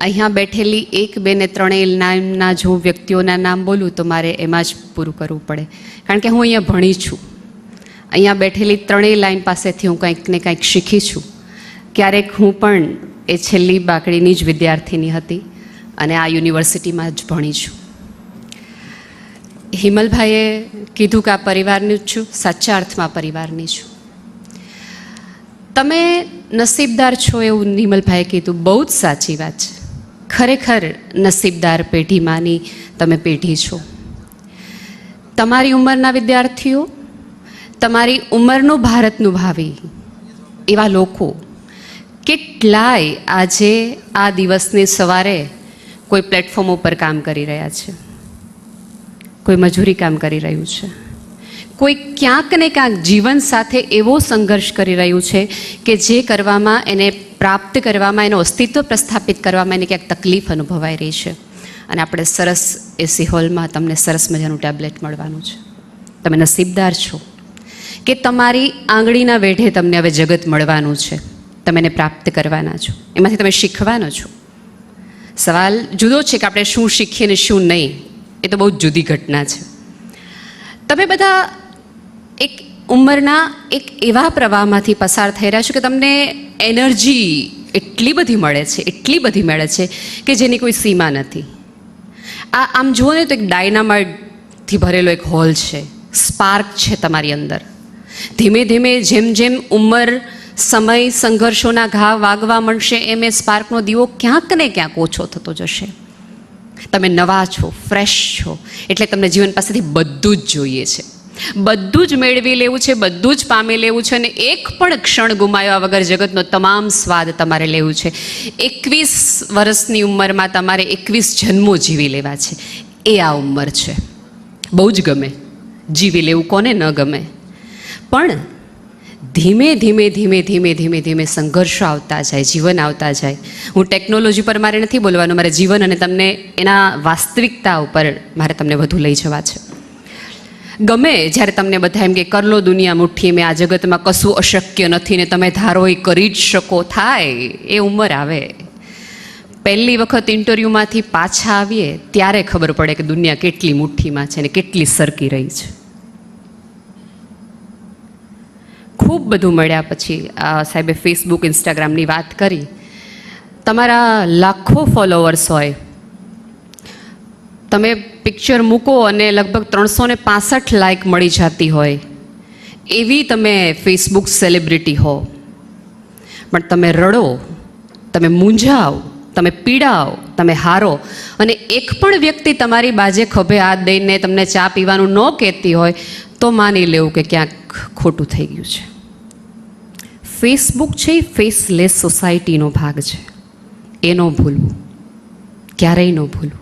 અહીંયા બેઠેલી 1, 2 ને 3 નામના જો વ્યક્તિઓના નામ બોલું તો મારે એમાં જ પૂરું કરવું પડે, કારણ કે હું અહીંયા ભણી છું. અહીંયા બેઠેલી 3 લાઈન પાસેથી હું કંઈક ને કંઈક શીખી છું. ક્યારેક હું પણ એ છેલ્લી બાકડીની જ વિદ્યાર્થીની હતી અને આ યુનિવર્સિટીમાં જ ભણી છું. હિમલભાઈએ કીધું કે આ પરિવારની જ છું, સાચા અર્થમાં પરિવારની છું. તમે નસીબદાર છો એવું નિમલભાઈએ કીધું, બહુ જ સાચી વાત છે. ખરેખર નસીબદાર પેઢીમાંની તમે પેઢી છો. તમારી ઉંમરના વિદ્યાર્થીઓ, તમારી ઉંમરનું ભારતનું ભાવિ એવા લોકો કેટલાય આજે આ દિવસની સવારે કોઈ પ્લેટફોર્મ ઉપર કામ કરી રહ્યા છે, કોઈ મજૂરી કામ કરી રહ્યું છે, કોઈ ક્યાંક ને ક્યાંક જીવન સાથે એવો સંઘર્ષ કરી રહ્યું છે કે જે કરવામાં, એને પ્રાપ્ત કરવામાં, એનું અસ્તિત્વ પ્રસ્થાપિત કરવામાં એને ક્યાંક તકલીફ અનુભવાઈ રહી છે. અને આપણે સરસ એસી હોલમાં તમને સરસ મજાનું ટેબ્લેટ મળવાનું છે. તમે નસીબદાર છો કે તમારી આંગળીના વેઢે તમને હવે જગત મળવાનું છે. તમે એને પ્રાપ્ત કરવાના છો, એમાંથી તમે શીખવાનો છો. સવાલ જુદો છે કે આપણે શું શીખીએ ને શું નહીં, એ તો બહુ જ જુદી ઘટના છે. તમે બધા એક ઉંમરના એક એવા પ્રવાહમાંથી પસાર થઈ રહ્યા છો કે તમને એનર્જી એટલી બધી મળે છે, એટલી બધી મળે છે કે જેની કોઈ સીમા નથી. આમ જુઓ ને તો એક ડાયનામાઇટથી ભરેલો એક હોલ છે, સ્પાર્ક છે તમારી અંદર. ધીમે ધીમે જેમ જેમ ઉંમર, સમય, સંઘર્ષોના ઘા વાગવા મળશે એમ એ સ્પાર્કનો દીવો ક્યાંક ને ક્યાંક ઓછો થતો જશે. તમે નવા છો, ફ્રેશ છો, એટલે તમને જીવન પાસેથી બધું જ જોઈએ છે, બધું જ મેળવી લેવું છે, બધું જ પામી લેવું છે અને એક પણ ક્ષણ ગુમાવ્યા વગર જગતનો તમામ સ્વાદ તમારે લેવું છે. 21 વર્ષની ઉંમરમાં તમારે 21 જન્મો જીવી લેવા છે. એ આ ઉંમર છે. બહુ જ ગમે જીવી લેવું, કોને ન ગમે. પણ ધીમે ધીમે ધીમે ધીમે ધીમે ધીમે સંઘર્ષો આવતા જાય, જીવન આવતા જાય. હું ટેકનોલોજી પર મારે નથી બોલવાનું, મારે જીવન અને તમને એના વાસ્તવિકતા ઉપર મારે તમને વધુ લઈ જવા છે. ગમે જ્યારે તમને બધા એમ કે કર લો દુનિયા મુઠ્ઠી મેં, આ જગતમાં કશું અશક્ય નથી ને તમે ધારો એ કરી જ શકો, થાય એ ઉંમર આવે. પહેલી વખત ઇન્ટરવ્યૂમાંથી પાછા આવીએ ત્યારે ખબર પડે કે દુનિયા કેટલી મુઠ્ઠીમાં છે ને કેટલી સરકી રહી છે. ખૂબ બધું મળ્યા પછી સાહેબે ફેસબુક, ઇન્સ્ટાગ્રામની વાત કરી. તમારા લાખો ફોલોવર્સ હોય, તમે પિક્ચર મૂકો અને લગભગ 365 લાઇક મળી જતી હોય, એવી તમે ફેસબુક સેલિબ્રિટી હો. પણ તમે રડો, તમે મૂંઝાઓ, તમે પીડાઓ, તમે હારો અને એક પણ વ્યક્તિ તમારી બાજે ખભે હાથ દઈને તમને ચા પીવાનું ન કહેતી હોય તો માની લેવું કે ક્યાંક ખોટું થઈ ગયું છે. ફેસબુક છે એ ફેસલેસ સોસાયટીનો ભાગ છે. એ ન ભૂલવું, ક્યારેય ન ભૂલવું.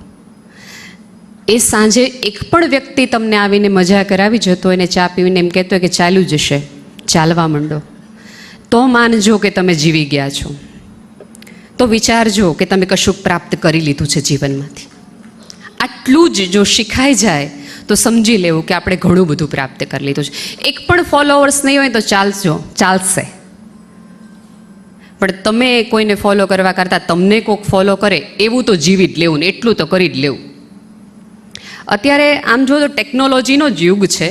એ સાંજે એક પણ વ્યક્તિ તમને આવીને મજા કરાવી જતો હોય ને ચા પીવીને એમ કહેતો હોય કે ચાલ્યું જશે, ચાલવા માંડો, તો માનજો કે તમે જીવી ગયા છો. તો વિચારજો કે તમે કશું પ્રાપ્ત કરી લીધું છે જીવનમાંથી. આટલું જ જો શીખાઈ જાય તો સમજી લેવું કે આપણે ઘણું બધું પ્રાપ્ત કરી લીધું છે. એક પણ ફોલોવર્સ નહીં હોય તો ચાલશે, પણ તમે કોઈને ફોલો કરવા કરતાં તમને કોઈક ફોલો કરે એવું તો જીવી જ લેવું ને એટલું તો કરી જ લેવું. અત્યારે આમ જો તો ટેકનોલોજીનો જ યુગ છે.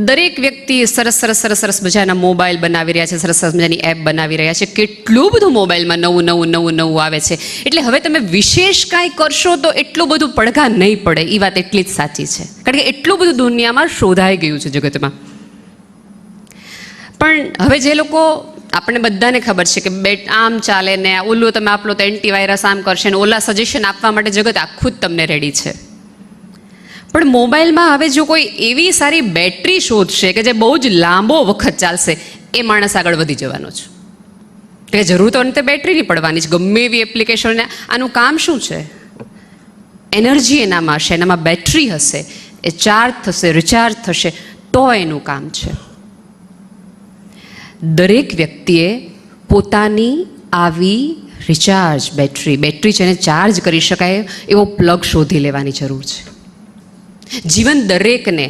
દરેક વ્યક્તિ સરસ સરસ સરસ સરસ મજાના મોબાઈલ બનાવી રહ્યા છે, સરસ સરસ મજાની એપ બનાવી રહ્યા છે. કેટલું બધું મોબાઈલમાં નવું આવે છે. એટલે હવે તમે વિશેષ કાંઈ કરશો તો એટલું બધું પડઘા નહીં પડે, એ વાત એટલી જ સાચી છે. કારણ કે એટલું બધું દુનિયામાં શોધાઈ ગયું છે જગતમાં. પણ હવે જે લોકો, આપણને બધાને ખબર છે કે આમ ચાલે ને ઓલું તમે આપલો તો એન્ટીવાયરસ આમ કરશે ને ઓલા સજેશન આપવા માટે જગત આખું જ તમને રેડી છે. પણ મોબાઈલમાં હવે જો કોઈ એવી સારી બેટરી શોધશે કે જે બહુ જ લાંબો વખત ચાલશે, એ માણસ આગળ વધી જવાનો છે. એટલે જરૂર તો અંતે બેટરીની પડવાની છે. ગમે એવી એપ્લિકેશનને આનું કામ શું છે? એનર્જી એનામાં હશે, એનામાં બેટરી હશે, એ ચાર્જ થશે, રિચાર્જ થશે તો એનું કામ છે. દરેક વ્યક્તિએ પોતાની આવી રિચાર્જ બેટરી છે એને ચાર્જ કરી શકાય એવો પ્લગ શોધી લેવાની જરૂર છે. જીવન દરેકને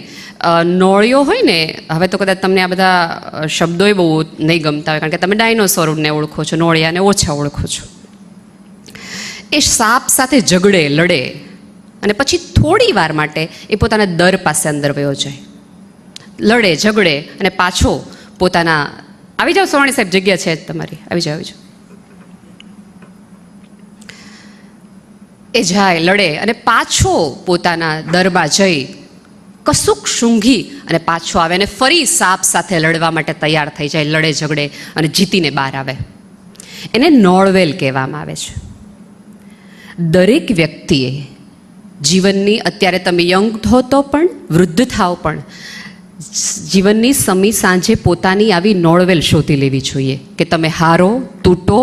નોળિયો હોય ને, હવે તો કદાચ તમને આ બધા શબ્દોય બહુ નહીં ગમતા હોય કારણ કે તમે ડાયનોસોરને ઓળખો છો, નોળિયાને ઓછા ઓળખો છો. એ સાપ સાથે ઝઘડે, લડે અને પછી થોડી વાર માટે એ પોતાના દર પાસે અંદર વયો જાય, લડે, ઝઘડે અને પાછો પોતાના, આવી જાઓ સવાણી સાહેબ, જગ્યા છે તમારી, આવી જાઓ, આવી જાઓ. એ જાય, લડે અને પાછો પોતાના દરમાં જઈ કશુંક સૂંઘી અને પાછો આવે અને ફરી સાપ સાથે લડવા માટે તૈયાર થઈ જાય, લડે, ઝઘડે અને જીતીને બહાર આવે. એને નોળવેલ કહેવામાં આવે છે. દરેક વ્યક્તિએ જીવનની, અત્યારે તમે યંગ થો તો પણ, વૃદ્ધ થાવ પણ, જીવનની સમી સાંજે પોતાની આવી નોળવેલ શોધી લેવી જોઈએ કે તમે હારો, તૂટો,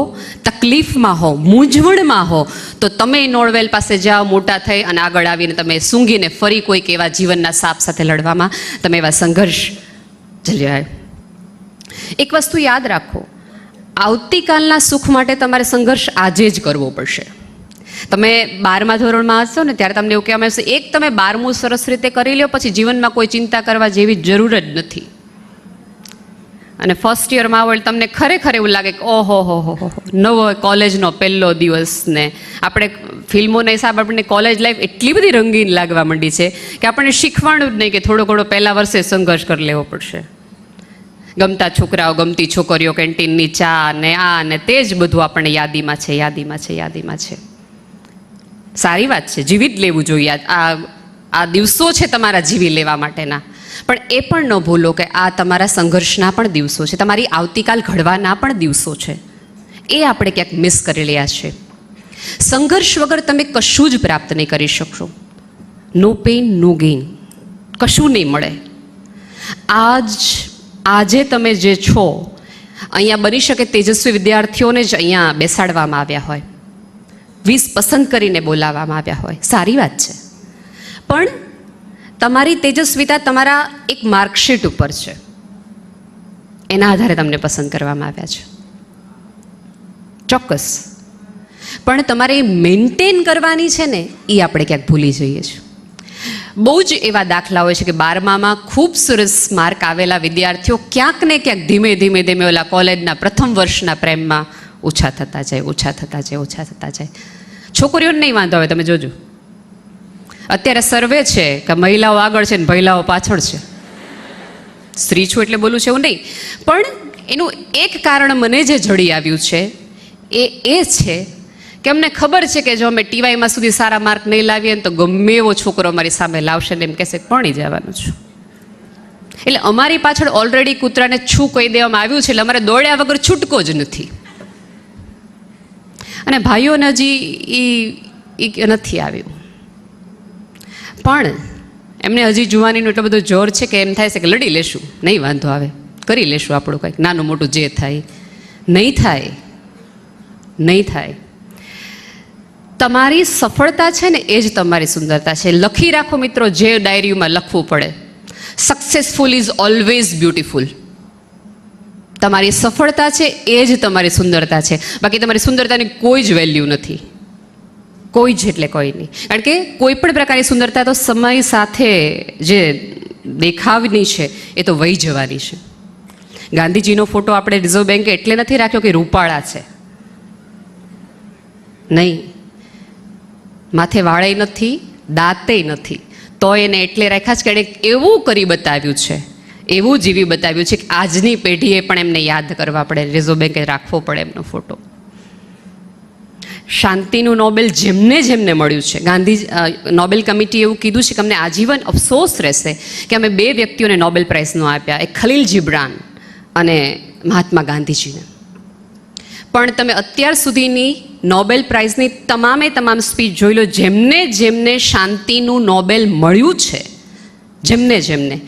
તકલીફમાં હો, મૂંઝવણમાં હો તો તમે નોળવેલ પાસે જાઓ, મોટા થઈ અને આગળ આવીને તમે સૂંઘીને ફરી કોઈક એવા જીવનના સાપ સાથે લડવામાં તમે એવા સંઘર્ષ ઝલ્યા. એક વસ્તુ યાદ રાખો, આવતીકાલના સુખ માટે તમારે સંઘર્ષ આજે જ કરવો પડશે. તમે 12મા ધોરણમાં હશો ને ત્યારે તમને એવું કહેવામાં આવશે, એક તમે 12મું સરસ રીતે કરી લો, પછી જીવનમાં કોઈ ચિંતા કરવા જેવી જરૂર જ નથી. અને ફર્સ્ટ યરમાં હોય તમને ખરેખર એવું લાગે કે ઓહો હો હો હો, નવો કોલેજનો પહેલો દિવસ ને આપણે ફિલ્મોના હિસાબ આપણને કોલેજ લાઈફ એટલી બધી રંગીન લાગવા માંડી છે કે આપણને શીખવાનું જ નહીં કે થોડો ઘણો પહેલા વર્ષે સંઘર્ષ કરી લેવો પડશે. ગમતા છોકરાઓ, ગમતી છોકરીઓ, કેન્ટીનની ચા ને આ ને તે જ બધું આપણને યાદીમાં છે, યાદીમાં છે, યાદીમાં છે. સારી વાત છે, જીવી જ લેવું જોઈએ. આ દિવસો છે તમારા જીવી લેવા માટેના, પણ એ પણ ન ભૂલો કે આ તમારા સંઘર્ષના પણ દિવસો છે, તમારી આવતીકાલ ઘડવાના પણ દિવસો છે. એ આપણે ક્યાંક મિસ કરી રહ્યા છે. સંઘર્ષ વગર તમે કશું જ પ્રાપ્ત નહીં કરી શકશો. નો પેઇન નો ગેઇન, કશું નહીં મળે. આજે તમે જે છો, અહીંયા બની શકે તેજસ્વી વિદ્યાર્થીઓને જ અહીંયા બેસાડવામાં આવ્યા હોય, 20 પસંદ કરીને બોલાવવામાં આવ્યા હોય, સારી વાત છે. પણ તમારી તેજસ્વીતા તમારા એક માર્કશીટ ઉપર છે, એના આધારે તમને પસંદ કરવામાં આવ્યા છે, ચોક્કસ. પણ તમારે મેન્ટેન કરવાની છે ને, એ આપણે ક્યાંક ભૂલી જઈએ છીએ. બહુ જ એવા દાખલા હોય છે કે 12મામાં ખૂબ સરસ માર્ક આવેલા વિદ્યાર્થીઓ ક્યાંક ને ક્યાંક ધીમે ધીમે ધીમે ઓલા કોલેજના પ્રથમ વર્ષના પ્રેમમાં ઓછા થતા જાય, ઓછા થતા જાય, ઓછા થતા જાય. છોકરીઓને નહીં વાંધો આવે, તમે જોજો. અત્યારે સર્વે છે કે મહિલાઓ આગળ છે ને મહિલાઓ પાછળ છે. સ્ત્રી છું એટલે બોલું છે એવું નહીં, પણ એનું એક કારણ મને જે જડી આવ્યું છે એ છે કે અમને ખબર છે કે જો અમે ટીવાયમાં સુધી સારા માર્ક નહીં લાવીએ ને તો ગમે એવો છોકરો અમારી સામે લાવશે ને એમ કહેશે ભણી જવાનું છું. એટલે અમારી પાછળ ઓલરેડી કૂતરાને છું કહી દેવામાં આવ્યું છે, એટલે અમારે દોડ્યા વગર છૂટકો જ નથી. અને ભાઈઓને હજી એ નથી આવ્યું, પણ એમને હજી જુવાનીનું એટલો બધો જોર છે કે એમ થાય છે કે લડી લેશું, નહીં વાંધો આવે, કરી લેશું આપણું કંઈક નાનું મોટું જે થાય. નહીં થાય, નહીં થાય. તમારી સફળતા છે ને એ જ તમારી સુંદરતા છે. લખી રાખો મિત્રો, જે ડાયરીમાં લખવું પડે, સક્સેસફુલ ઇઝ ઓલવેઝ બ્યુટીફુલ. તમારી સફળતા છે એ જ તમારી સુંદરતા છે, બાકી તમારી સુંદરતાની કોઈ જ વેલ્યુ નથી, કોઈ જ એટલે કોઈ નહીં. કારણ કે કોઈ પણ પ્રકારની સુંદરતા તો સમય સાથે જે દેખાવની છે એ તો વહી જવાની છે. ગાંધીજીનો ફોટો આપણે રિઝર્વ બેન્કે એટલે નથી રાખ્યો કે રૂપાળા છે, નહીં. માથે વાળે નથી, દાંતે નથી, તો એને એટલે રાખ્યા છે કે એણે એવું કરી બતાવ્યું છે, એવું જીવી બતાવ્યું છે કે આજની પેઢીએ પણ એમને યાદ કરવા પડે, રિઝર્વ બેન્કે રાખવો પડે એમનો ફોટો. શાંતિનું નોબેલ જેમને જેમને મળ્યું છે, નોબેલ કમિટી એવું કીધું છે કે અમને આજીવન અફસોસ રહેશે કે અમે 2 વ્યક્તિઓને નોબેલ પ્રાઇઝનો આપ્યા, એક ખલીલ જીબ્રાન અને મહાત્મા ગાંધીજીને. પણ તમે અત્યાર સુધીની નોબેલ પ્રાઇઝની તમામ સ્પીચ જોઈ લો, જેમને જેમને શાંતિનું નોબેલ મળ્યું છે, જેમને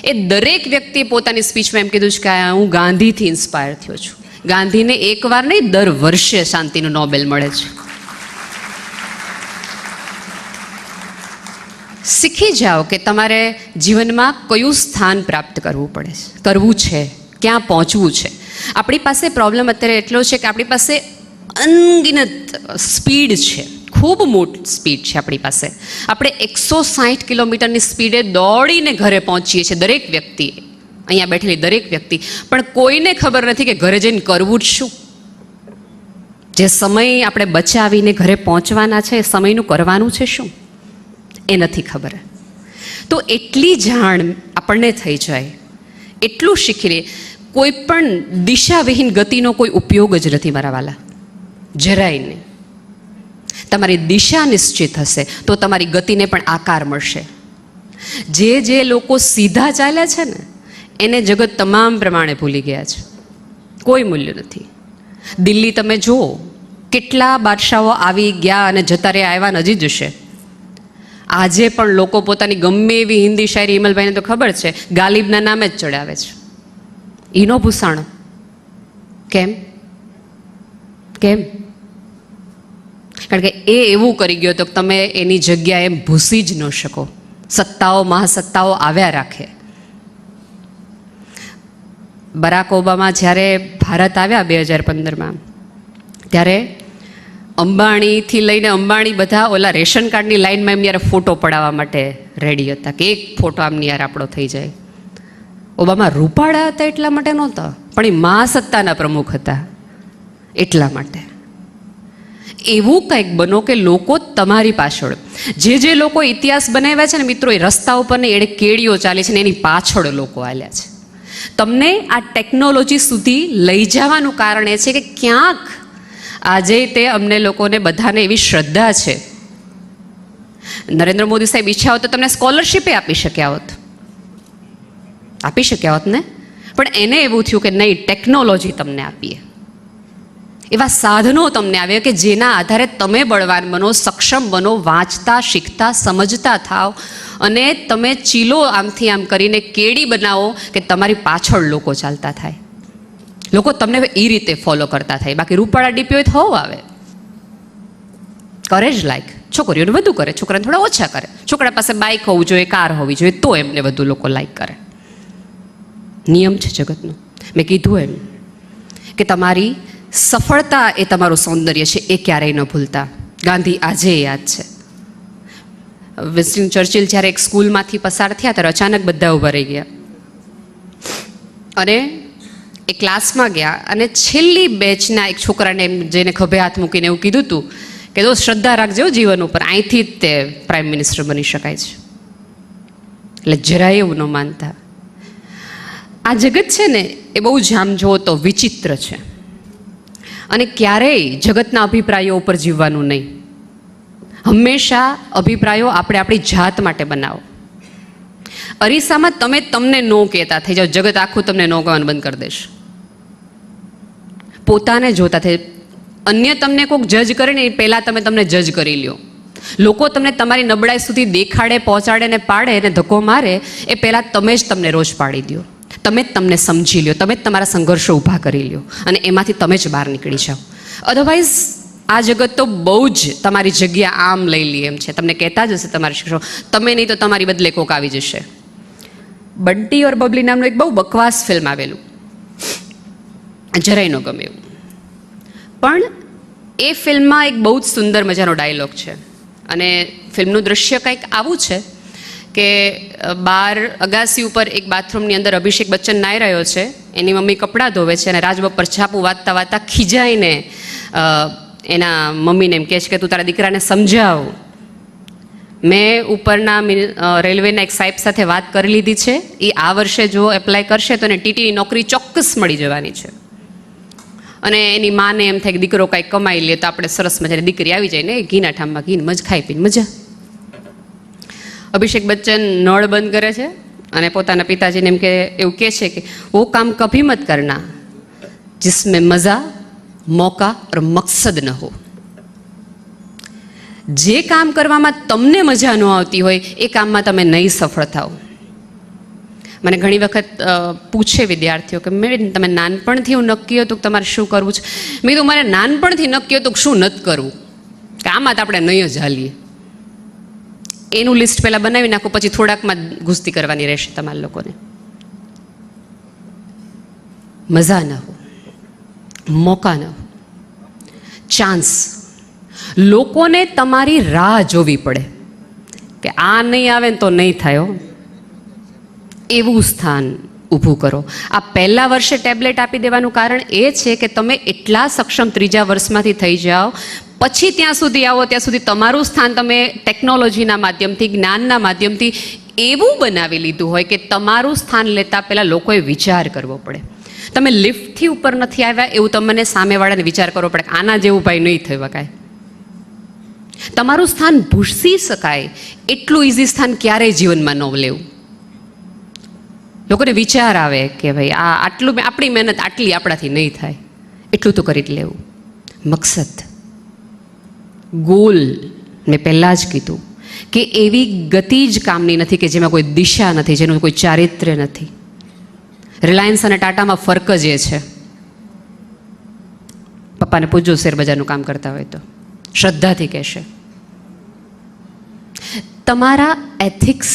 એ દરેક વ્યક્તિએ પોતાની સ્પીચમાં એમ કીધું છે કે હું ગાંધીથી ઇન્સ્પાયર થયો છું. ગાંધીને એકવાર નહીં, દર વર્ષે શાંતિનું નોબેલ મળે છે. શીખી જાઓ કે તમારે જીવનમાં કયું સ્થાન પ્રાપ્ત કરવું છે, ક્યાં પહોંચવું છે. આપણી પાસે પ્રોબ્લેમ અત્યારે એટલો છે કે આપણી પાસે અનગિનત સ્પીડ છે, ખૂબ મોટી સ્પીડ છે આપણી પાસે. આપણે 160 કિલોમીટરની સ્પીડે દોડીને ઘરે પહોંચીએ છીએ, દરેક વ્યક્તિ, અહીંયા બેઠેલી દરેક વ્યક્તિ. પણ કોઈને ખબર નથી કે ઘરે જઈને કરવું જ શું. જે સમય આપણે બચાવીને ઘરે પહોંચવાના છે એ સમયનું કરવાનું છે શું એ નથી ખબર. તો એટલી જાણ આપણને થઈ જાય, એટલું શીખી લે. કોઈ પણ દિશાવિહીન ગતિનો કોઈ ઉપયોગ જ નથી મારા વાલા, જરાય નહીં. તમારી દિશા નિશ્ચિત હશે તો તમારી ગતિને પણ આકાર મળશે. જે લોકો સીધા ચાલ્યા છે ને એને જગત તમામ પ્રમાણે ભૂલી ગયા છે, કોઈ મૂલ્ય નથી. દિલ્હી તમે જુઓ, કેટલા બાદશાહો આવી ગયા અને જતા રહ્યા, આવ્યા નજી જશે. આજે પણ લોકો પોતાની ગમે એવી હિન્દી શાયરી, હિમલભાઈને તો ખબર છે, ગાલિબના નામે જ ચડાવે છે. ઈનો ભૂસાણો કેમ? કારણ કે એ એવું કરી ગયો તો તમે એની જગ્યાએ ભૂસી જ ન શકો. સત્તાઓ, મહાસત્તાઓ આવ્યા રાખે. બરાક ઓબામા જ્યારે ભારત આવ્યા 2015માં, ત્યારે અંબાણીથી લઈને અંબાણી બધા ઓલા રેશન કાર્ડની લાઈનમાં એમની યાર ફોટો પડાવવા માટે રેડી હતા કે એક ફોટો આમની યાર આપણો થઈ જાય. ઓબામા રૂપાળા હતા એટલા માટે નહોતા, પણ એ મહાસત્તાના પ્રમુખ હતા એટલા માટે. એવું કંઈક બનો કે લોકો તમારી પાછળ, જે લોકો ઇતિહાસ બનાવ્યા છે ને મિત્રો, એ રસ્તા ઉપર ને એણે કેડીઓ ચાલી છે ને એની પાછળ લોકો આલ્યા છે. તમને આ ટેકનોલોજી સુધી લઈ જવાનું કારણ એ છે કે ક્યાંક આજે તે અમને લોકોને બધાને એવી શ્રદ્ધા છે. નરેન્દ્ર મોદી સાહેબ ઈચ્છા હોત તો તમને સ્કોલરશીપે આપી શક્યા હોત ને, પણ એને એવું થયું કે નહીં, ટેકનોલોજી તમને આપીએ. એવા સાધનો તમને આવે કે જેના આધારે તમે બળવાન બનો, સક્ષમ બનો, વાંચતા, શીખતા, સમજતા થાવ અને તમે ચીલો આમથી આમ કરીને કેડી બનાવો કે તમારી પાછળ લોકો ચાલતા થાય, લોકો તમને એ રીતે ફોલો કરતા થાય. બાકી રૂપાળા ડીપીઓ થવો આવે, કરે જ લાઈક. છોકરીઓને વધુ કરે, છોકરાને થોડા ઓછા કરે. છોકરા પાસે બાઇક હોવું જોઈએ, કાર હોવી જોઈએ, તો એમને વધુ લોકો લાઈક કરે. નિયમ છે જગતનો. મેં કીધું એમ કે તમારી સફળતા એ તમારું સૌંદર્ય છે, એ ક્યારેય ન ભૂલતા. ગાંધી આજે યાદ છે. વિન્સ્ટન ચર્ચિલ જ્યારે એક સ્કૂલમાંથી પસાર થયા ત્યારે અચાનક બધા ઊભા રહી ગયા અને એ ક્લાસમાં ગયા અને છેલ્લી બેચના એક છોકરાને જેને ખભે હાથ મૂકીને એવું કીધું હતું કે દોસ્ત શ્રદ્ધા રાખજો જીવન ઉપર, અહીંથી જ તે પ્રાઇમ મિનિસ્ટર બની શકાય છે. એટલે જરાય એવું ન માનતા. આ જગત છે ને એ બહુ જામ જુઓ તો વિચિત્ર છે અને ક્યારેય જગતના અભિપ્રાયો ઉપર જીવવાનું નહીં. હંમેશા અભિપ્રાયો આપણે આપણી જાત માટે બનાવો. અરીસામાં તમે તમને નો કહેતા થઈ જાઓ, જગત આખું તમને નો કહેવાનું બંધ કરી દેશે. પોતાને જોતા થઈ, અન્ય તમને કોઈક જજ કરે ને એ પહેલાં તમે તમને જજ કરી લ્યો. લોકો તમને તમારી નબળાઈ સુધી દેખાડે, પહોંચાડે ને પાડે ને ધક્કો મારે એ પહેલાં તમે જ તમને રોજ પાડી દો. તમે જ તમને સમજી લ્યો, તમે જ તમારા સંઘર્ષો ઊભા કરી લ્યો અને એમાંથી તમે જ બહાર નીકળી જાઓ. અધરવાઇઝ આ જગત તો બહુ જ તમારી જગ્યા આમ લઈ લે એમ છે. તમને કહેતા જ હશે તમારા શિક્ષકો, તમે નહીં તો તમારી બદલે કોક આવી જશે. બંટી ઓર બબલી નામનું એક બહુ બકવાસ ફિલ્મ આવેલું, જરાય ન ગમે એવું. પણ એ ફિલ્મમાં એક બહુ જ સુંદર મજાનો ડાયલોગ છે અને ફિલ્મનું દૃશ્ય કંઈક આવું છે કે બહાર અગાસી ઉપર એક બાથરૂમની અંદર અભિષેક બચ્ચન નાહી રહ્યો છે, એની મમ્મી કપડાં ધોવે છે અને રાજબપ્પર છાપું વાંચતા વાંચતા ખીજાઈને એના મમ્મીને એમ કહે છે કે તું તારા દીકરાને સમજાવ, મેં ઉપરના રેલવેના એક સાહેબ સાથે વાત કરી લીધી છે, એ આ વર્ષે જો એપ્લાય કરશે તો એને ટીટીની નોકરી ચોક્કસ મળી જવાની છે. અને એની માને એમ થાય કે દીકરો કાંઈક કમાઈ લે તો આપણે સરસ મજાની દીકરી આવી જાય ને, ઘીના ઠામમાં ઘીને મજ ખાઈ પીને મજા. અભિષેક બચ્ચન નળ બંધ કરે છે અને પોતાના પિતાજીને એમ કે એવું કહે છે કે વો કામ કભી મત કરના જિસમેં મજા, મોકા और મકસદ ન હો. જે કામ કરવામાં તમને મજા ન આવતી હોય એ કામમાં તમે નહીં સફળ થાઓ. મને ઘણી વખત પૂછે વિદ્યાર્થીઓ કે મેં તમે નાનપણથી એવું નક્કી હતું કે તમારે શું કરવું છે? મેં કીધું મારે નાનપણથી નક્કી હતું કે શું નથી કરવું, કે આમાં તો આપણે નહીં જ હાલીએ. એનું લિસ્ટ પહેલાં બનાવી નાખો, પછી થોડાકમાં ઘૂસતી કરવાની રહેશે તમારા લોકોને. મજા ન હો, મોકા ન હો, ચાન્સ. લોકોને તમારી રાહ જોવી પડે કે આ નહીં આવે ને તો નહીં થાય, એવું સ્થાન ઊભું કરો. આ પહેલા વર્ષે ટેબ્લેટ આપી દેવાનું કારણ એ છે કે તમે એટલા સક્ષમ ત્રીજા વર્ષમાંથી થઈ જાઓ, પછી ત્યાં સુધી આવો ત્યાં સુધી તમારું સ્થાન તમે ટેકનોલોજીના માધ્યમથી, જ્ઞાનના માધ્યમથી એવું બનાવી લીધું હોય કે તમારું સ્થાન લેતા પહેલાં લોકોએ વિચાર કરવો પડે. તમે લિફ્ટથી ઉપર નથી આવ્યા એવું તમને સામેવાળાને વિચાર કરવો પડે, આના જેવું ભાઈ નહીં થઈ વકાય. તમારું સ્થાન ભૂસી શકાય એટલું ઇઝી સ્થાન ક્યારેય જીવનમાં ન લેવું. લોકોને વિચાર આવે કે ભાઈ આ આટલું આપણી મહેનત આટલી આપણાથી નહીં થાય, એટલું તો કરી જ લેવું. મકસદ, ગોલ, મેં પહેલાં જ કીધું કે એવી ગતિ જ કામની નથી કે જેમાં કોઈ દિશા નથી, જેનું કોઈ ચારિત્ર્ય નથી. રિલાયન્સ અને ટાટામાં ફરક જ એ છે. પપ્પાને પૂછજો શેરબજારનું કામ કરતા હોય તો શ્રદ્ધાથી કહેશે. તમારા એથિક્સ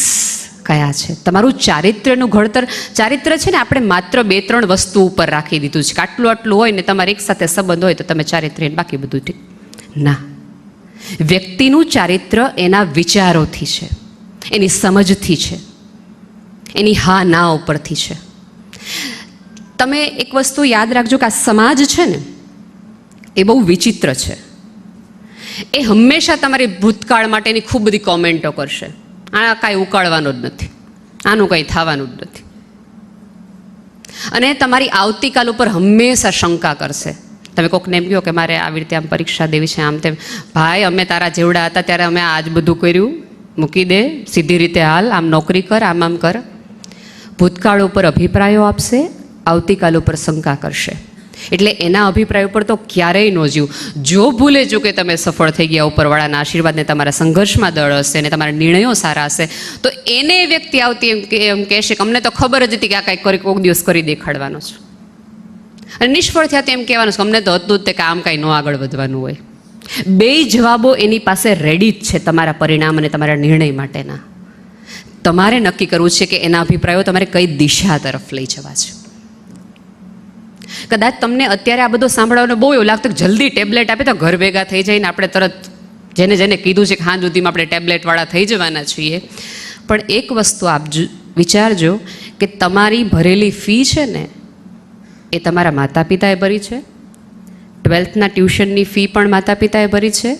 કયા છે, તમારું ચારિત્ર્યનું ઘડતર. ચારિત્ર્ય છે ને આપણે માત્ર 2-3 વસ્તુ ઉપર રાખી દીધું છે કે આટલું આટલું હોય ને તમારે એક સાથે સંબંધ હોય તો તમે ચારિત્ર્ય, બાકી બધું ઠીક ના. વ્યક્તિનું ચારિત્ર્ય એના વિચારોથી છે, એની સમજથી છે, એની હા ના ઉપરથી છે. તમે એક વસ્તુ યાદ રાખજો કે આ સમાજ છે ને એ બહુ વિચિત્ર છે. એ હંમેશા તમારી ભૂતકાળ માટેની ખૂબ બધી કોમેન્ટો કરશે. આ કાંઈ ઉકાળવાનું જ નથી, આનું કંઈ થવાનું જ નથી, અને તમારી આવતીકાલ ઉપર હંમેશા શંકા કરશે. તમે કોકને એમ કહો કે મારે આવી રીતે આમ પરીક્ષા દેવી છે, આમ તેમ, ભાઈ અમે તારા જેવડા હતા ત્યારે અમે આજ બધું કર્યું, મૂકી દે, સીધી રીતે હાલ, આમ નોકરી કર, આમ કર. ભૂતકાળ ઉપર અભિપ્રાયો આપશે, આવતીકાલ ઉપર શંકા કરશે. એટલે એના અભિપ્રાય ઉપર તો ક્યારેય ન જીવ. જો ભૂલે ચૂકે તમે સફળ થઈ ગયા ઉપરવાળાના આશીર્વાદને, તમારા સંઘર્ષમાં દળ હશે અને તમારા નિર્ણયો સારા હશે, તો એને વ્યક્તિ આવતી એમ કહેશે કે અમને તો ખબર જ હતી કે આ કાંઈક કોઈક દિવસ કરી દેખાડવાનો છે. અને નિષ્ફળ થયા તો એમ કહેવાનું છે અમને તો હતું જ તે કે આમ કાંઈ ન આગળ વધવાનું હોય. 2 જવાબો એની પાસે રેડી જ છે તમારા પરિણામ અને તમારા નિર્ણય માટેના. તમારે નક્કી કરવું છે કે એના અભિપ્રાયો તમારે કઈ દિશા તરફ લઈ જવા છે. કદાચ તમને અત્યારે આ બધું સાંભળવાનું બહુ એવું લાગતું કે જલ્દી ટેબ્લેટ આપે તો ઘર ભેગા થઈ જઈને આપણે તરત જેને જેને કીધું છે કે હા સુધીમાં આપણે ટેબ્લેટવાળા થઈ જવાના છીએ. પણ એક વસ્તુ આપ વિચારજો કે તમારી ભરેલી ફી છે ને એ તમારા માતા પિતાએ ભરી છે, 12થના ટ્યુશનની ફી પણ માતા પિતાએ ભરી છે,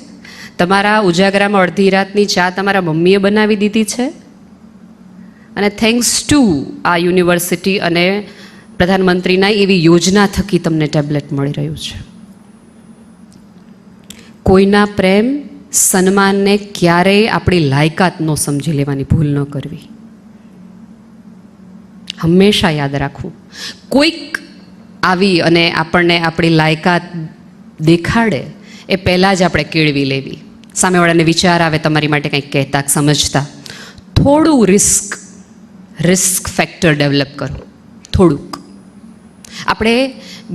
તમારા ઉજાગરામાં અડધી રાતની ચા તમારા મમ્મીએ બનાવી દીધી છે, અને થેન્ક્સ ટુ આ યુનિવર્સિટી અને પ્રધાનમંત્રીના એવી યોજના થકી તમને ટેબ્લેટ મળી રહ્યું છે. કોઈના પ્રેમ, સન્માનને ક્યારેય આપણી લાયકાત ન સમજી લેવાની ભૂલ ન કરવી. હંમેશા યાદ રાખવું, કોઈક આવી અને આપણને આપણી લાયકાત દેખાડે એ પહેલાં જ આપણે કેળવી લેવી. સામેવાળાને વિચાર આવે તમારી માટે કંઈક કહેતા, સમજતા, થોડું રિસ્ક ફેક્ટર ડેવલપ કરો, થોડુંક. આપણે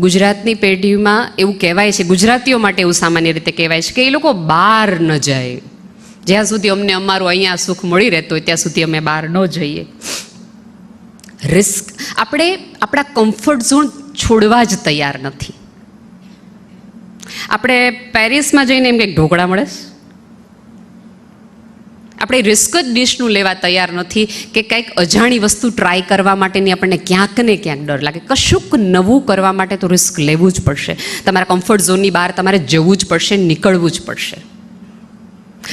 ગુજરાતની પેઢીમાં એવું કહેવાય છે, ગુજરાતીઓ માટે એવું સામાન્ય રીતે કહેવાય છે કે એ લોકો બહાર ન જાય. જ્યાં સુધી અમને અમારું અહીંયા સુખ મળી રહેતું હોય ત્યાં સુધી અમે બહાર ન જઈએ. રિસ્ક, આપણે આપણા કમ્ફર્ટ ઝોન છોડવા જ તૈયાર નથી. આપણે પેરિસમાં જઈને એમ કંઈક ઢોકળા મળે, આપણે રિસ્ક જ ડિશનું લેવા તૈયાર નથી કે કંઈક અજાણી વસ્તુ ટ્રાય કરવા માટેની આપણને ક્યાંક ને ક્યાંક ડર લાગે. કશુંક નવું કરવા માટે તો રિસ્ક લેવું જ પડશે. તમારા કમ્ફર્ટ ઝોનની બહાર તમારે જવું જ પડશે, નીકળવું જ પડશે.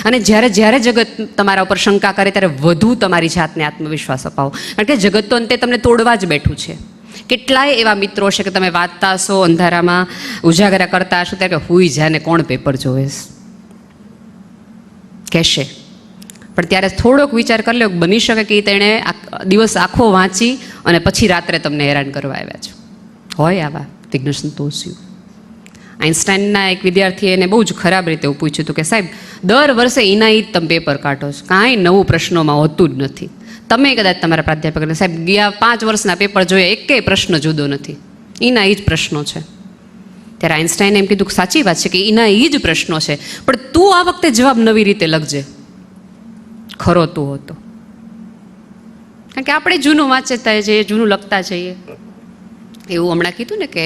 અને જ્યારે જગત તમારા ઉપર શંકા કરે ત્યારે વધુ તમારી જાતને આત્મવિશ્વાસ અપાવો, કારણ કે જગત તો અંતે તમને તોડવા જ બેઠું છે. કેટલાય એવા મિત્રો છે કે તમે વાંચતા હશો, અંધારામાં ઉજાગરા કરતા હશો ત્યારે હુઈ જાને કોણ પેપર જોવે કહેશે. પણ ત્યારે થોડોક વિચાર કરી લો, બની શકે કે તેણે દિવસ આખો વાંચી અને પછી રાત્રે તમને હેરાન કરવા આવ્યા છે. હોય આવા વિઘ્ન સંતોષીઓ. આઇન્સ્ટાઈનના એક વિદ્યાર્થીએ એને બહુ જ ખરાબ રીતે એવું પૂછ્યું હતું કે સાહેબ દર વર્ષે એના જ તમે પેપર કાઢો છો, કાંઈ નવું પ્રશ્નોમાં હોતું જ નથી. તમે કદાચ તમારા પ્રાધ્યાપકને સાહેબ ગયા 5 વર્ષના પેપર જોયા, એકેય પ્રશ્ન જુદો નથી, એના એ જ પ્રશ્નો છે. ત્યારે આઇન્સ્ટાઈને એમ કીધું કે સાચી વાત છે કે એના એ જ પ્રશ્નો છે, પણ તું આ વખતે જવાબ નવી રીતે લખજે. ખરો તું હતો, કારણ કે આપણે જૂનું વાંચતા જઈએ, જૂનું લખતા જઈએ. એવું હમણાં કીધું ને કે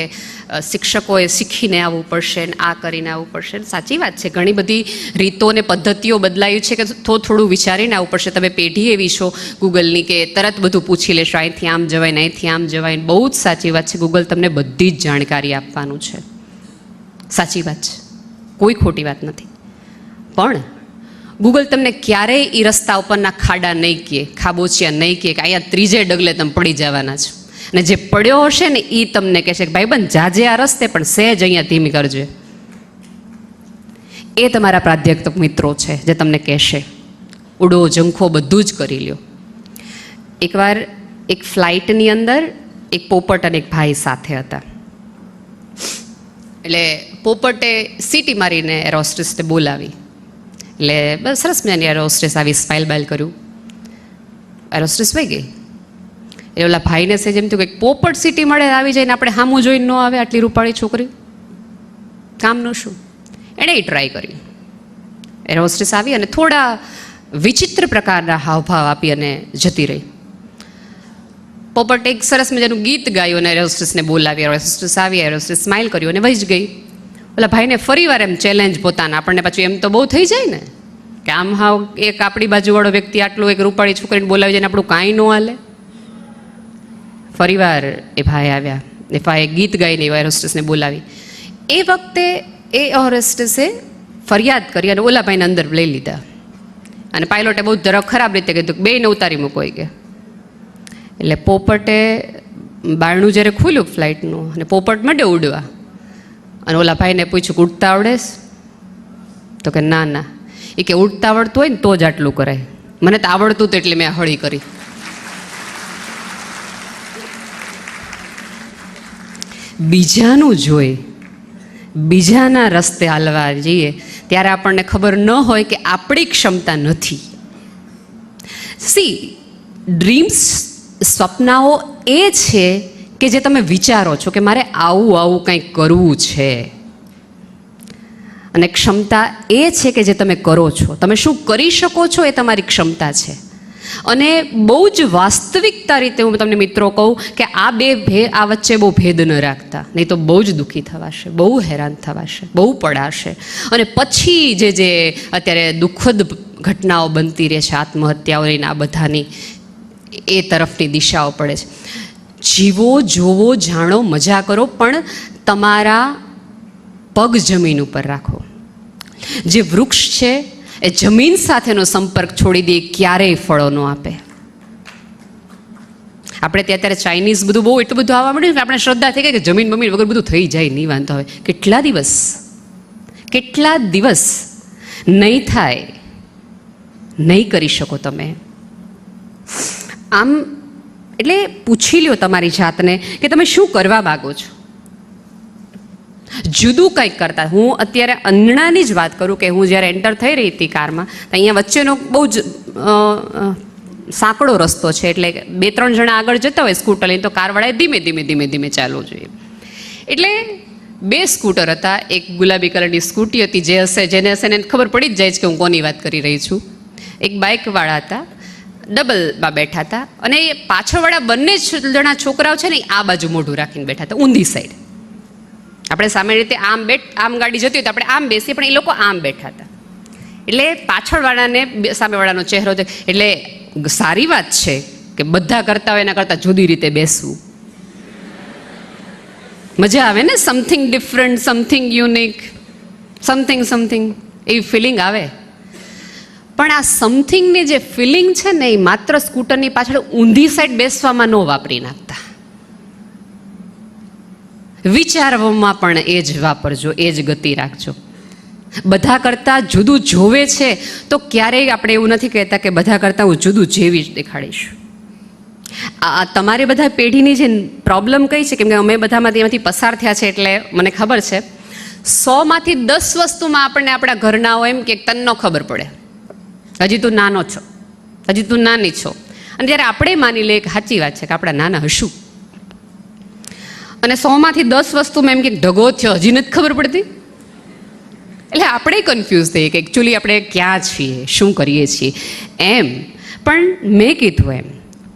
શિક્ષકોએ શીખીને આવવું પડશે ને આ કરીને આવવું પડશે. સાચી વાત છે, ઘણી બધી રીતો ને પદ્ધતિઓ બદલાયું છે કે થોડું વિચારીને આવવું પડશે. તમે પેઢી એવી છો ગૂગલની કે તરત બધું પૂછી લેશો, અહીંથી આમ જવાય ને અહીંથી આમ જવાય. બહુ જ સાચી વાત છે, ગૂગલ તમને બધી જ જાણકારી આપવાનું છે. સાચી વાત છે, કોઈ ખોટી વાત નથી. પણ ગૂગલ તમને ક્યારેય એ રસ્તા ઉપરના ખાડા નહીં કહે, ખાબોચિયા નહીં કહે કે અહીંયા ત્રીજે ડગલે તમે પડી જવાના છો. અને જે પડ્યો હશે ને એ તમને કહેશે કે ભાઈબંધ જાજે આ રસ્તે પણ સહેજ અહીંયા ધીમી કરજે. એ તમારા પ્રાધ્યાપક મિત્રો છે જે તમને કહેશે ઉડો ઝંખો બધું જ કરી લ્યો. એકવાર એક ફ્લાઇટની અંદર એક પોપટ અને એક ભાઈ સાથે હતા. એટલે પોપટે સીટી મારીને એર હોસ્ટેસને બોલાવી. એટલે બસ સરસ મજાની એર હોસ્ટેસ આવી, સ્માઇલ બાઇલ કર્યું, એર હોસ્ટેસ વહી ગઈ. એ ઓલા ભાઈને છે જેમ થયું કે પોપટ સીટી મળે આવી જાય ને આપણે સામું જોઈને ન આવે, આટલી રૂપાળી છોકરી કામનું શું. એણે એ ટ્રાય કરી. એર હોસ્ટેસ આવી અને થોડા વિચિત્ર પ્રકારના હાવભાવ આપી અને જતી રહી. પોપટ એક સરસ મજાનું ગીત ગાયું અને એર હોસ્ટેસને બોલાવી. એર હોસ્ટેસ આવી, એર હોસ્ટેસ સ્માઇલ કર્યું અને વહી જ ગઈ. ઓલા ભાઈને ફરી વાર એમ ચેલેન્જ પોતાના, આપણને પાછું એમ તો બહુ થઈ જાય ને કે આમ હાવ એક આપણી બાજુવાળો વ્યક્તિ આટલું એક રૂપાળી છોકરીને બોલાવી જાય ને આપણું કાંઈ ન હાલે. ફરીવાર એ ભાઈ આવ્યા, એ ભાઈએ ગીત ગાઈને એર હોસ્ટેસને બોલાવી. એ વખતે એ એર હોસ્ટેસે ફરિયાદ કરી અને ઓલા ભાઈને અંદર લઈ લીધા. અને પાયલોટે બહુ જરાક ખરાબ રીતે કીધું કે બેયને ઉતારી મૂકો કે. એટલે પોપટે બારણું જ્યારે ખુલ્યું ફ્લાઇટનું અને પોપટ માંડ્યો ઉડવા. અને ઓલા ભાઈને પૂછ્યું કે ઉડતા આવડે? તો કે ના ના. એ કે ઉડતા આવડતું હોય ને તો જ આટલું કરાય, મને તો આવડતું હતું એટલે મેં હળી કરી. બીજાનું જોઈ બીજાના રસ્તે હાલવા જઈએ ત્યારે આપણને ખબર ન હોય કે આપણી ક્ષમતા નથી. સી ડ્રીમ્સ, સ્વપ્નાઓ એ છે કે જે તમે વિચારો છો કે મારે આવું આવું કંઈક કરવું છે, અને ક્ષમતા એ છે કે જે તમે કરો છો. તમે શું કરી શકો છો એ તમારી ક્ષમતા છે. અને બહુ જ વાસ્તવિકતા રીતે હું તમને મિત્રો કહું કે આ વચ્ચે બહુ ભેદ ન રાખતા, નહીં તો બહુ જ દુઃખી થવાશે, બહુ હેરાન થવાશે, બહુ પડાશે. અને પછી જે અત્યારે દુઃખદ ઘટનાઓ બનતી રહે છે, આત્મહત્યાઓની આ બધાની, એ તરફની દિશાઓ પડે છે. જીવો, જોવો, જાણો, મજા કરો, પણ તમારા પગ જમીન ઉપર રાખો. જે વૃક્ષ છે એ જમીન સાથેનો સંપર્ક છોડી દે ક્યારેય ફળો ન આપે. આપણે અત્યારે ચાઇનીઝ બધું બહુ એટલું બધું આવવા મળ્યું કે આપણે શ્રદ્ધા થઈ ગઈ કે જમીન બમીન વગર બધું થઈ જાય, નહીં વાંધો હવે. કેટલા દિવસ નહીં થાય, નહીં કરી શકો તમે. આમ એટલે પૂછી લ્યો તમારી જાતને કે તમે શું કરવા માગો છો. જુદું કંઈક કરતા. હું અત્યારે અંગણાની જ વાત કરું કે હું જ્યારે એન્ટર થઈ રહી હતી કારમાં, તો અહીંયા વચ્ચેનો બહુ જ સાંકડો રસ્તો છે. એટલે 2-3 જણા આગળ જતા હોય સ્કૂટર લઈને, તો કારવાળાએ ધીમે ધીમે ચાલવું જોઈએ. એટલે 2 સ્કૂટર હતા. એક ગુલાબી કલરની સ્કૂટી હતી, જેને હશે એને ખબર પડી જ જાય છે કે હું કોની વાત કરી રહી છું. એક બાઇકવાળા હતા, ડબલમાં બેઠા હતા. અને એ પાછળવાળા બંને જણા છોકરાઓ છે ને આ બાજુ મોઢું રાખીને બેઠા હતા, ઊંધી સાઈડ. આપણે સામાન્ય રીતે આમ ગાડી જતી હોય તો આપણે આમ બેસીએ, પણ એ લોકો આમ બેઠા હતા. એટલે પાછળવાળાને સામેવાળાનો ચહેરો છે. એટલે સારી વાત છે કે બધા કરતા હોય એના કરતાં જુદી રીતે બેસવું. મજા આવે ને, something different, something unique, something એવી ફિલિંગ આવે. પણ આ સમથિંગની જે ફિલિંગ છે ને એ માત્ર સ્કૂટરની પાછળ ઊંધી સાઈડ બેસવામાં ન વાપરી નાખતા. વિચારવામાં પણ એ જ વાપરજો, એ જ ગતિ રાખજો. બધા કરતાં જુદું જોવે છે તો ક્યારેય આપણે એવું નથી કહેતા કે બધા કરતાં હું જુદું જેવી જ દેખાડીશ. આ તમારે બધા પેઢીની જે પ્રોબ્લેમ કઈ છે, કેમ કે અમે બધામાંથી એમાંથી પસાર થયા છે એટલે મને ખબર છે, 100માંથી 10 વસ્તુમાં આપણને આપણા ઘરના હોય એમ કે તને ન ખબર પડે, હજી તું નાનો છો, હજી તું નાની છો. અને જ્યારે આપણે માની લઈએ કે સાચી વાત છે કે આપણા નાના હશું, અને 100માંથી 10 વસ્તુમાં એમ કે ઢગો થયો, હજી નથી ખબર પડતી. એટલે આપણે કન્ફ્યુઝ થઈએ કે એકચ્યુઅલી આપણે ક્યાં છીએ, શું કરીએ છીએ એમ. પણ મેં કીધું એમ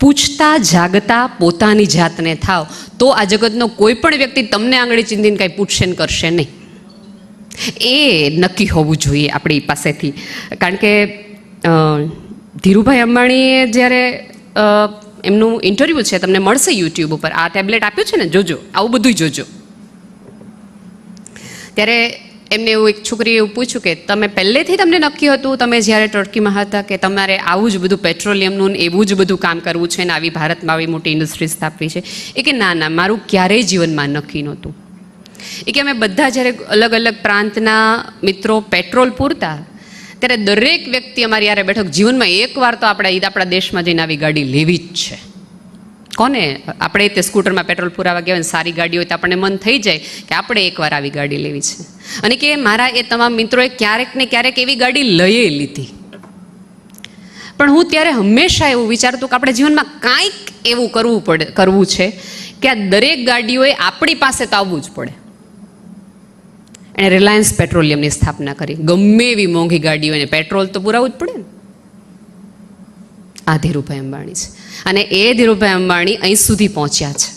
પૂછતા જાગતા પોતાની જાતને થાવ તો આ જગતનો કોઈ પણ વ્યક્તિ તમને આંગળી ચીંધીને કાંઈ પૂછશે ને કરશે નહીં. એ નક્કી હોવું જોઈએ આપણી પાસેથી. કારણ કે ધીરુભાઈ અંબાણીએ જ્યારે એમનું ઇન્ટરવ્યૂ છે, તમને મળશે યુટ્યુબ ઉપર, આ ટેબ્લેટ આપ્યું છે ને, જોજો, આવું બધું જોજો. ત્યારે એમને એવું એક છોકરીએ એવું પૂછ્યું કે તમે પહેલેથી તમને નક્કી હતું, તમે જ્યારે ટર્કીમાં હતા, કે તમારે આવું જ બધું પેટ્રોલિયમનું એવું જ બધું કામ કરવું છે ને આવી ભારતમાં આવી મોટી ઇન્ડસ્ટ્રી સ્થાપવી છે? એ કે ના, મારું ક્યારેય જીવનમાં નક્કી નહોતું. એ કે અમે બધા જ્યારે અલગ અલગ પ્રાંતના મિત્રો પેટ્રોલ પૂરતા, ત્યારે દરેક વ્યક્તિ અમારી યારે બેઠો જીવનમાં એકવાર તો આપણા દેશમાં જઈને આવી ગાડી લેવી જ છે. કોને આપણે તે સ્કૂટરમાં પેટ્રોલ પુરાવા ગયા હોય, સારી ગાડી હોય તો આપણને મન થઈ જાય કે આપણે એકવાર આવી ગાડી લેવી છે. અને કે મારા એ તમામ મિત્રોએ ક્યારેક ને ક્યારેક એવી ગાડી લઈ લીધી. પણ હું ત્યારે હંમેશા એવું વિચારતું કે આપણે જીવનમાં કાંઈક એવું કરવું છે કે આ દરેક ગાડીઓએ આપણી પાસે તો આવવું જ પડે. એણે રિલાયન્સ પેટ્રોલિયમની સ્થાપના કરી. ગમે એવી મોંઘી ગાડીઓ એને પેટ્રોલ તો પુરાવવું જ પડે ને. આ ધીરુભાઈ અંબાણી છે. અને એ ધીરુભાઈ અંબાણી અહીં સુધી પહોંચ્યા છે.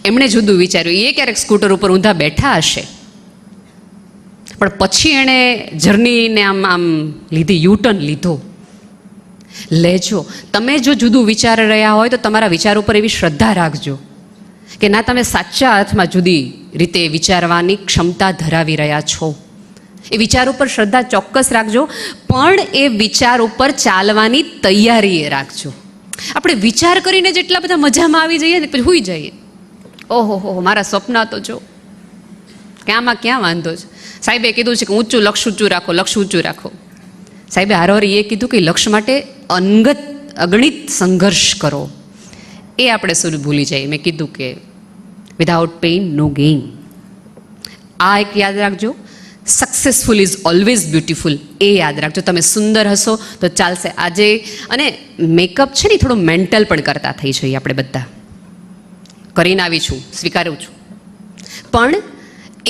એમણે જુદું વિચાર્યું. એ ક્યારેક સ્કૂટર ઉપર ઊંધા બેઠા હશે, પણ પછી એણે જર્નીને આમ લીધી, યુટર્ન લીધો. લેજો. તમે જો જુદું વિચારી રહ્યા હોય તો તમારા વિચાર ઉપર એવી શ્રદ્ધા રાખજો કે ના, તમે સાચા અર્થમાં જુદી રીતે વિચારવાની ક્ષમતા ધરાવી રહ્યા છો. એ વિચાર ઉપર શ્રદ્ધા ચોક્કસ રાખજો, પણ એ વિચાર ઉપર ચાલવાની તૈયારી એ રાખજો. આપણે વિચાર કરીને જેટલા બધા મજામાં આવી જઈએ ને પછી હોઈ જઈએ, ઓહો મારા સપના તો જો, ક્યાંમાં ક્યાં વાંધો છે. સાહેબે કીધું છે કે ઊંચું લક્ષ્ય ઊંચું રાખો, લક્ષ્ય ઊંચું રાખો. સાહેબે હારોહારી એ કીધું કે લક્ષ્ય માટે અગણિત સંઘર્ષ કરો. એ આપણે શું ભૂલી જઈએ. મેં કીધું કે વિધાઉટ પેઇન નો ગેઇન. આ એક યાદ રાખજો. Successful is always beautiful. એ યાદ રાખજો. તમે સુંદર હશો તો ચાલશે. આજે અને મેકઅપ છે ને થોડું મેન્ટલ પણ કરતા થઈ જઈએ આપણે બધા. કરીને આવી છું, સ્વીકારું છું, પણ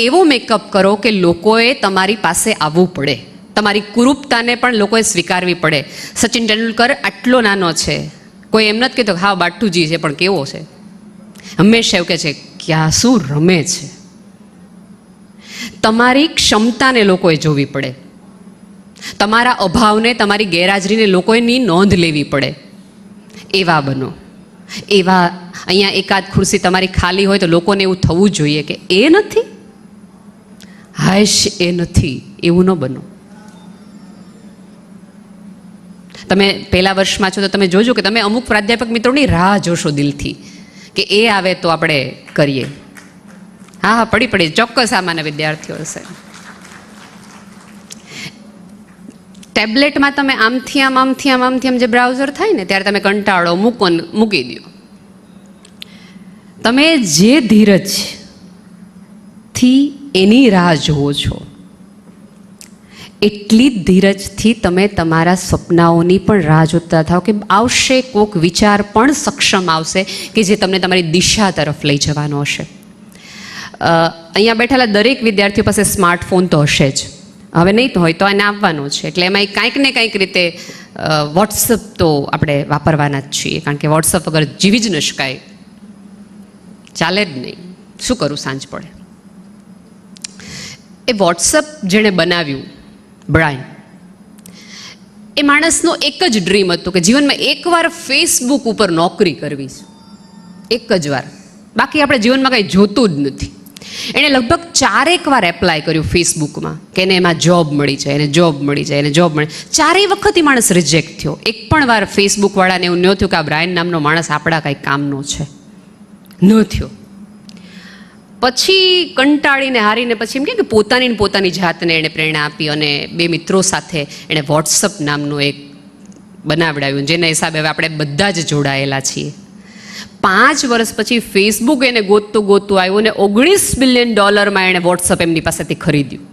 એવો મેકઅપ કરો કે લોકોએ તમારી પાસે આવવું પડે. તમારી કુરૂપતાને પણ લોકોએ સ્વીકારવી પડે. સચિન તેંડુલકર આટલો નાનો છે, કોઈ એમ નથી કહેતો હા બાટુજી છે, પણ કેવો છે, હંમેશા એવું કહે છે ક્યાં શું રમે છે. તમારી ક્ષમતાને લોકોએ જોવી પડે. તમારા અભાવને, તમારી ગેરહાજરીને લોકોની નોંધ લેવી પડે. એવા બનો. એવા અહીંયા એકાદ ખુરશી તમારી ખાલી હોય તો લોકોને એવું થવું જોઈએ કે એ નથી, હાશ એ નથી, એવું ન બનો. તમે પહેલા વર્ષમાં છો તો તમે જોજો કે તમે અમુક પ્રાધ્યાપક મિત્રોની રાહ જોશો દિલથી કે એ આવે તો આપણે કરીએ. હા પડી ચોક્કસ આમાંના વિદ્યાર્થીઓ હશે. ટેબ્લેટમાં તમે આમથી આમ જે બ્રાઉઝર થાય ને ત્યારે તમે કંટાળો મૂકી દો. તમે જે ધીરજથી એની રાહ જુઓ છો એટલી જ ધીરજથી તમે તમારા સપનાઓની પણ રાહ જોતા થાઓ કે આવશે કોઈક વિચાર પણ સક્ષમ આવશે કે જે તમને તમારી દિશા તરફ લઈ જવાનો હશે. અહીંયા બેઠેલા દરેક વિદ્યાર્થીઓ પાસે સ્માર્ટફોન તો હશે જ. હવે નહીં હોય તો એને આપવાનો છે. એટલે એમાં કાંઈક ને કાંઈક રીતે વોટ્સઅપ તો આપણે વાપરવાના જ છીએ, કારણ કે વોટ્સઅપ વગર જીવી જ ન શકાય, ચાલે જ નહીં. શું કરું સાંજ પડે. એ વોટ્સઅપ જેણે બનાવ્યું બ્રાયન, એ માણસનો એક જ ડ્રીમ હતું કે જીવનમાં એકવાર ફેસબુક ઉપર નોકરી કરવી છે, એક જ વાર. બાકી આપણે જીવનમાં કંઈ જોતું જ નથી. એણે લગભગ 4 વાર એપ્લાય કર્યું ફેસબુકમાં કે એને એમાં જોબ મળી જાય, એને જોબ મળી જાય, એને જોબ મળે. 4 વખત એ માણસ રિજેક્ટ થયો. એક પણ વાર ફેસબુકવાળાને એવું ન થયું કે આ બ્રાયન નામનો માણસ આપણા કાંઈ કામનો છે, ન થયો. પછી કંટાળીને હારીને પછી એમ કે પોતાની જાતને એણે પ્રેરણા આપી અને 2 મિત્રો સાથે એણે વોટ્સઅપ નામનું એક બનાવડાવ્યું, જેના હિસાબે હવે આપણે બધા જ જોડાયેલા છીએ. 5 વર્ષ પછી ફેસબુક એને ગોતતું આવ્યું અને $19 બિલિયન એણે વોટ્સઅપ એમની પાસેથી ખરીદ્યું.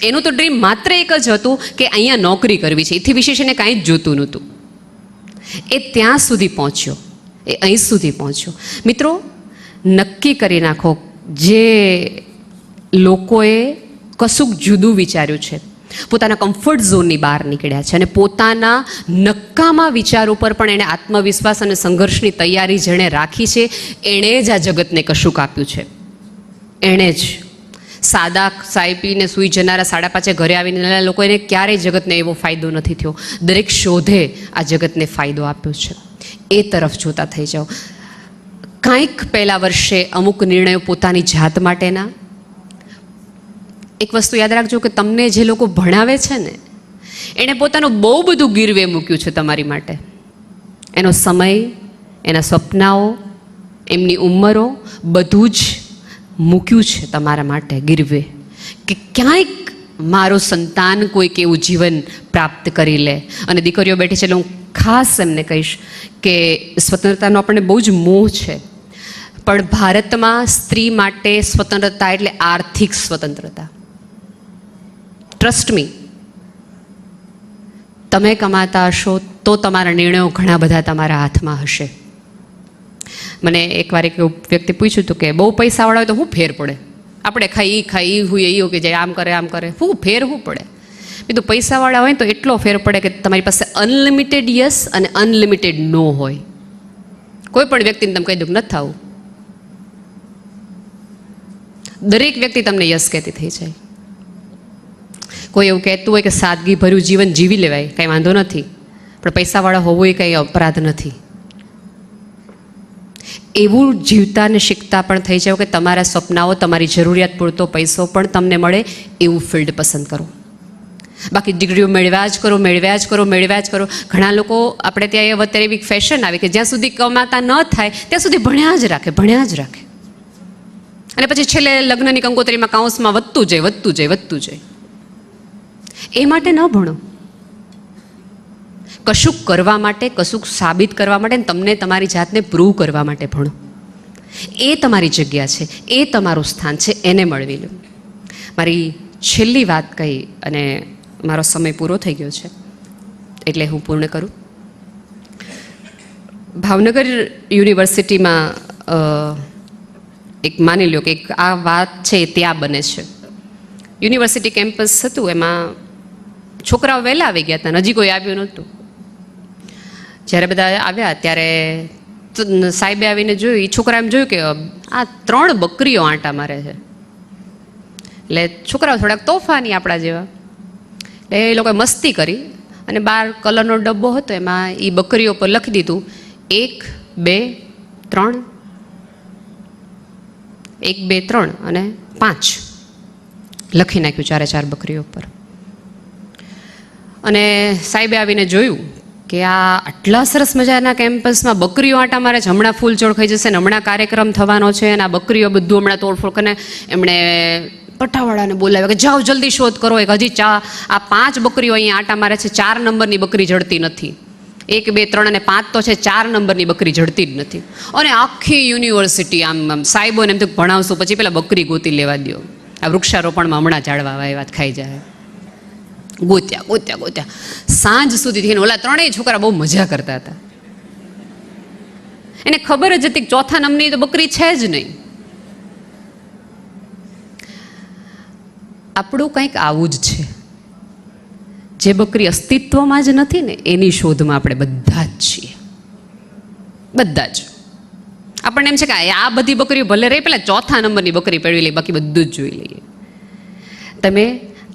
એનું તો ડ્રીમ માત્ર એક જ હતું કે અહીંયા નોકરી કરવી છે, એથી વિશેષ એને કાંઈ જ જોતું નહોતું. એ ત્યાં સુધી પહોંચ્યો, એ અહીં સુધી પહોંચ્યો. મિત્રો, નક્કી કરી નાખો, જે લોકોએ કશુંક જુદું વિચાર્યું છે, પોતાના કમ્ફર્ટ ઝોનની બહાર નીકળ્યા છે અને પોતાના નક્કામાં વિચાર ઉપર પણ એણે આત્મવિશ્વાસ અને સંઘર્ષની તૈયારી જેણે રાખી છે, એણે જ આ જગતને કશુંક આપ્યું છે. એણે જ સાદા ચાય પીને સૂઈ જનારા 5:30 ઘરે આવીને લોકો એને ક્યારેય જગતને એવો ફાયદો નથી થયો. દરેક શોધે આ જગતને ફાયદો આપ્યો છે. એ તરફ જોતા થઈ જાઓ. કાંઈક પહેલા વર્ષે અમુક નિર્ણયો પોતાની જાત માટેના. એક વસ્તુ યાદ રાખજો કે તમને જે લોકો ભણાવે છે ને, એણે પોતાનું બહુ બધું ગીરવે મૂક્યું છે તમારી માટે. એનો સમય, એના સપનાઓ, એમની ઉંમરો, બધું જ મૂક્યું છે તમારા માટે ગીરવે, કે ક્યાંક મારો સંતાન કોઈક એવું જીવન પ્રાપ્ત કરી લે. અને દીકરીઓ બેઠી છે એટલે હું ખાસ એમને કહીશ કે સ્વતંત્રતાનો આપણને બહુ જ મોહ છે, પણ ભારતમાં સ્ત્રી માટે સ્વતંત્રતા એટલે આર્થિક સ્વતંત્રતા. ટ્રસ્ટ મી, તમે કમાતા હશો તો તમારા નિર્ણયો ઘણા બધા તમારા હાથમાં હશે. મને એકવાર એક વ્યક્તિ પૂછ્યું હતું કે બહુ પૈસાવાળા હોય તો શું ફેર પડે? આપણે ખાઈ હુઈએ એવું કે જાય, આમ કરે શું ફેર શું પડે? બીજું પૈસાવાળા હોય તો એટલો ફેર પડે કે તમારી પાસે અનલિમિટેડ યસ અને અનલિમિટેડ નો હોય. કોઈ પણ વ્યક્તિને તમે કહી દો કે નથી થવું, દરેક વ્યક્તિ તમને યસ કહેતી થઈ જાય. કોઈ એવું કહેતું હોય કે સાદગી ભર્યું જીવન જીવી લેવાય, કંઈ વાંધો નથી, પણ પૈસાવાળા હોવું એ કંઈ અપરાધ નથી. એવું જીવતા ને શીખતા પણ થઈ જાવ કે તમારા સપનાઓ, તમારી જરૂરિયાત પૂરતો પૈસો પણ તમને મળે એવું ફિલ્ડ પસંદ કરો. બાકી ડિગ્રીઓ મેળવ્યા જ કરો. ઘણા લોકો આપણે ત્યાં અત્યારે એવી ફેશન આવી કે જ્યાં સુધી કમાતા ન થાય ત્યાં સુધી ભણ્યા જ રાખે. અને પછી છેલ્લે લગ્નની કંકોત્રીમાં કાઉન્સમાં વધતું જાય. એ માટે ન ભણો. કશુંક કરવા માટે, કશુંક સાબિત કરવા માટે, તમને તમારી જાતને પ્રૂવ કરવા માટે ભણો. એ તમારી જગ્યા છે, એ તમારું સ્થાન છે, એને મળવી લો. મારી છેલ્લી વાત કહી અને મારો સમય પૂરો થઈ ગયો છે એટલે હું પૂર્ણ કરું. ભાવનગર યુનિવર્સિટીમાં એક માની લો કે એક આ વાત છે ત્યાં બને છે. યુનિવર્સિટી કેમ્પસ હતું, એમાં છોકરાઓ વહેલા આવી ગયા હતા, હજી કોઈ આવ્યું નહોતું. જ્યારે બધા આવ્યા ત્યારે સાહેબે આવીને જોયું, એ છોકરા એમ જોયું કે આ 3 બકરીઓ આંટા મારે છે. એટલે છોકરાઓ થોડાક તોફાની આપણા જેવા, એટલે એ લોકોએ મસ્તી કરી અને બહાર કલરનો ડબ્બો હતો, એમાં એ બકરીઓ પર લખી દીધું 1, 2, 3, 1, 2, 3 અને 5 લખી નાખ્યું 4 બકરીઓ પર. અને સાહેબે આવીને જોયું કે આ આટલા સરસ મજાના કેમ્પસમાં બકરીઓ આંટા મારે છે, હમણાં ફૂલચોડ ખાઈ જશે ને હમણાં કાર્યક્રમ થવાનો છે અને આ બકરીઓ બધું હમણાં તોડફોડ કરીને એમણે પટાવાળાને બોલાવ્યા કે જાઓ જલ્દી શોધ કરો. એક હજી આ 5 બકરીઓ અહીંયા આંટા મારે છે, 4 નંબરની બકરી જડતી નથી. 1, 2, 3 અને 5 તો છે, 4 નંબરની બકરી જડતી જ નથી. અને આખી યુનિવર્સિટી આમ સાહેબોને એમ તો ભણાવશું, પછી પેલા બકરી ગોતી લેવા દો, આ વૃક્ષારોપણમાં હમણાં ઝાડવા વાય ખાઈ જાય. ગોત્યા સાંજ સુધી થઈને ઓલા 3 છોકરા બહુ મજા કરતા હતા. એને ખબર જ હતી કે 4થા નંબરની તો બકરી છે જ નહીં. આપણું કંઈક આવું જ છે. જે બકરી અસ્તિત્વમાં જ નથી ને એની શોધમાં આપણે બધા જ છીએ, બધા જ. આપણને એમ છે કે આ બધી બકરીઓ ભલે રહી, પેલા 4થા નંબરની બકરી પેળવી લઈએ, બાકી બધું જ જોઈ લઈએ. તમે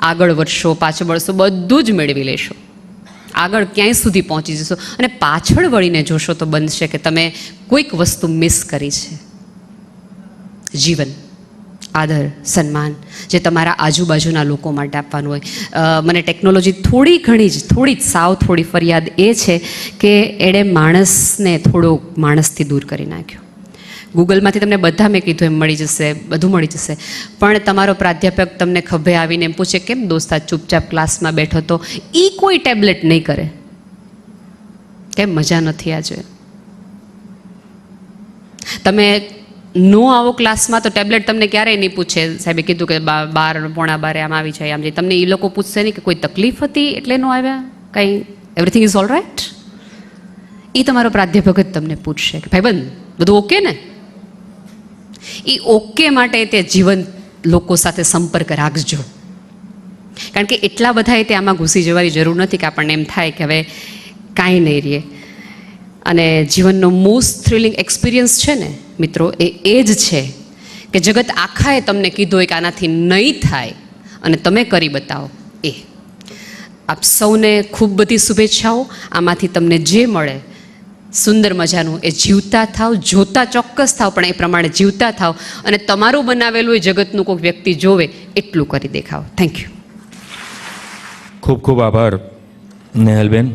આગળ વધશો, પાછળ વળશો, બધું જ મેળવી લેશો, આગળ ક્યાંય સુધી પહોંચી જશો. અને પાછળ વળીને જોશો તો બનશે કે તમે કોઈક વસ્તુ મિસ કરી છે. જીવન, આદર, સન્માન જે તમારા આજુબાજુના લોકો માટે આપવાનું હોય. મને ટેકનોલોજી થોડી ફરિયાદ એ છે કે એણે માણસને થોડો માણસથી દૂર કરી નાખ્યો. ગૂગલમાંથી તમને બધા મેં કીધું એમ મળી જશે, બધું મળી જશે, પણ તમારો પ્રાધ્યાપક તમને ખભે આવીને એમ પૂછે કેમ દોસ્તા ચૂપચાપ ક્લાસમાં બેઠો તો, એ કોઈ ટેબ્લેટ નહીં કરે, કેમ મજા નથી આજે? તમે નો આવો ક્લાસમાં તો ટેબ્લેટ તમને ક્યારેય નહીં પૂછે સાહેબે કીધું કે 12, પોણા 12 આમ આવી જાય, આમ જાય. તમને એ લોકો પૂછશે નહીં કે કોઈ તકલીફ હતી એટલે નો આવ્યા, કંઈ એવરીથિંગ ઇઝ ઓલ રાઇટ. એ તમારો પ્રાધ્યાપક જ તમને પૂછશે કે ભાઈબંધ બધું ઓકે ને? એ ઓકે માટે તે જીવન લોકો સાથે સંપર્ક રાખજો. કારણ કે એટલા બધાએ તે આમાં ઘૂસી જવાની જરૂર નથી કે આપણને એમ થાય કે હવે કાંઈ નહીં રહે. અને જીવનનો મોસ્ટ થ્રિલિંગ એક્સપિરિયન્સ છે ને મિત્રો, એ જ છે કે જગત આખાએ તમને કીધું હોય કે આનાથી નહીં થાય અને તમે કરી બતાવો. એ આપ સૌને ખૂબ બધી શુભેચ્છાઓ. આમાંથી તમને જે મળે સુંદર મજાનું એ જીવતા થાવ, જોતા ચોક્કસ થાવ પણ એ પ્રમાણે જીવતા થાવ અને તમારું બનાવેલું એ જગતનું કોઈક વ્યક્તિ જોવે એટલું કરી દેખાવ. Thank you. ખૂબ ખૂબ આભાર નેહલબેન.